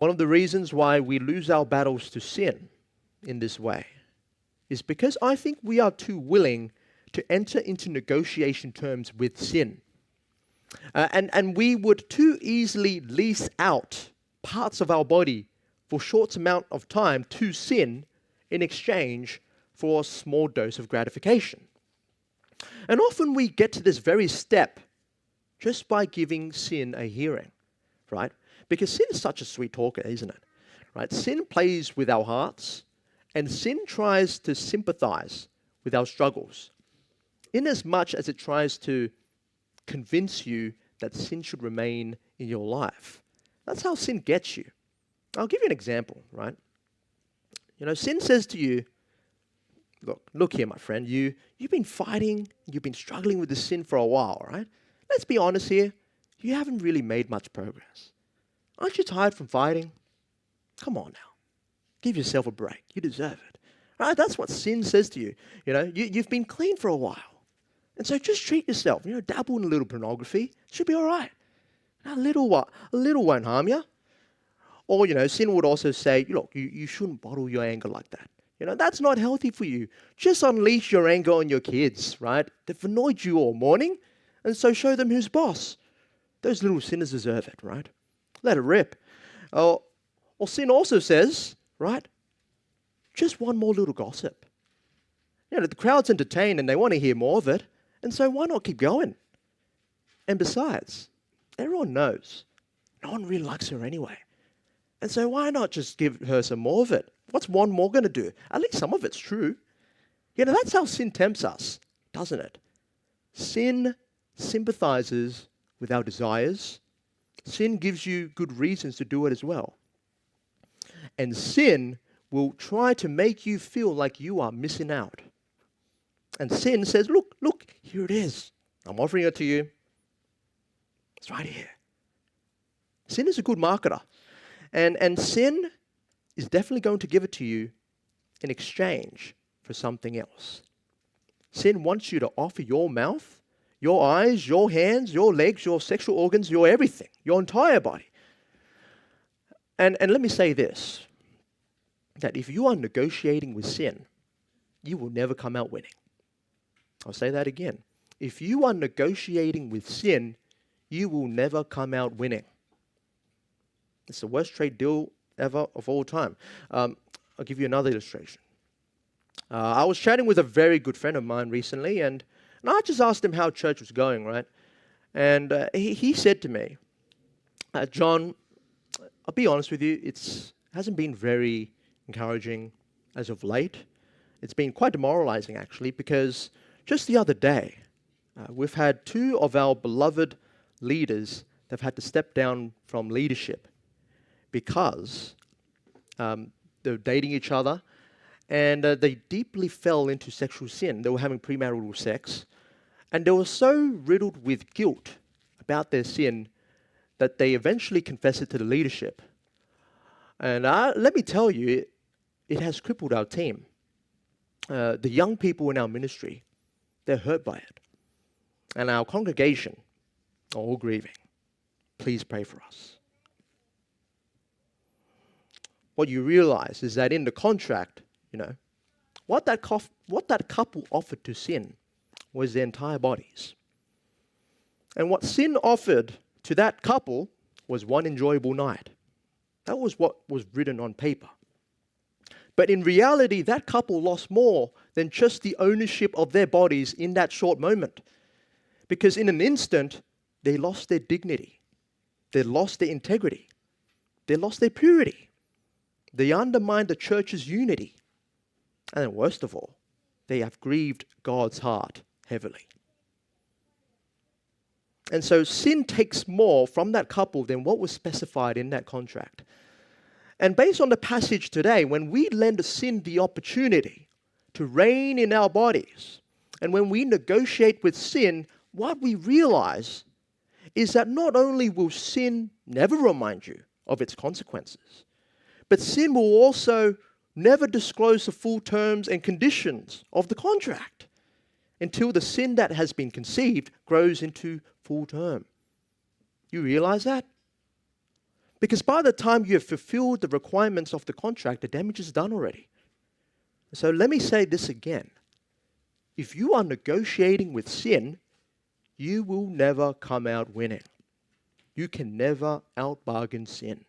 One of the reasons why we lose our battles to sin in this way is because I think we are too willing to enter into negotiation terms with sin. And we would too easily lease out parts of our body for short amount of time to sin in exchange for a small dose of gratification. And often we get to this very step just by giving sin a hearing, right? Because sin is such a sweet talker, isn't it? Right? Sin plays with our hearts, and sin tries to sympathize with our struggles, inasmuch as it tries to convince you that sin should remain in your life. That's how sin gets you. I'll give you an example, right? Sin says to you, look here, my friend, you've been fighting, you've been struggling with this sin for a while, right? Let's be honest here, you haven't really made much progress. Aren't you tired from fighting? Come on now. Give yourself a break. You deserve it. Right? That's what sin says to you. You've been clean for a while. And so just treat yourself. Dabble in a little pornography. Should be all right. A little won't harm you. Or, sin would also say, look, you shouldn't bottle your anger like that. That's not healthy for you. Just unleash your anger on your kids, right? They've annoyed you all morning, and so show them who's boss. Those little sinners deserve it, right? Let it rip. Or sin also says, right, just one more little gossip. The crowd's entertained and they want to hear more of it, and so why not keep going? And besides, everyone knows no one really likes her anyway. And so why not just give her some more of it? What's one more going to do? At least some of it's true. That's how sin tempts us, doesn't it? Sin sympathizes with our desires. Sin gives you good reasons to do it as well. And sin will try to make you feel like you are missing out. And sin says, look, here it is. I'm offering it to you. It's right here. Sin is a good marketer. And sin is definitely going to give it to you in exchange for something else. Sin wants you to offer your mouth, your eyes, your hands, your legs, your sexual organs, your everything, your entire body. And let me say this, that if you are negotiating with sin, you will never come out winning. I'll say that again. If you are negotiating with sin, you will never come out winning. It's the worst trade deal ever of all time. I'll give you another illustration. I was chatting with a very good friend of mine recently, and I just asked him how church was going, right? And he said to me, John, I'll be honest with you, it hasn't been very encouraging as of late. It's been quite demoralizing, actually, because just the other day, we've had two of our beloved leaders that have had to step down from leadership because they were dating each other, and they deeply fell into sexual sin. They were having premarital sex, and they were so riddled with guilt about their sin that they eventually confessed it to the leadership. And let me tell you, it has crippled our team. The young people in our ministry, they're hurt by it. And our congregation are all grieving. Please pray for us. What you realize is that in the contract, what that couple offered to sin was their entire bodies. And what sin offered to that couple was one enjoyable night. That was what was written on paper. But in reality, that couple lost more than just the ownership of their bodies in that short moment. Because in an instant, they lost their dignity. They lost their integrity. They lost their purity. They undermined the church's unity. And then worst of all, they have grieved God's heart heavily. And so sin takes more from that couple than what was specified in that contract. And based on the passage today, when we lend sin the opportunity to reign in our bodies, and when we negotiate with sin, what we realize is that not only will sin never remind you of its consequences, but sin will also never disclose the full terms and conditions of the contract until the sin that has been conceived grows into full term. You realize that? Because by the time you have fulfilled the requirements of the contract, the damage is done already. So let me say this again. If you are negotiating with sin, you will never come out winning. You can never out-bargain sin.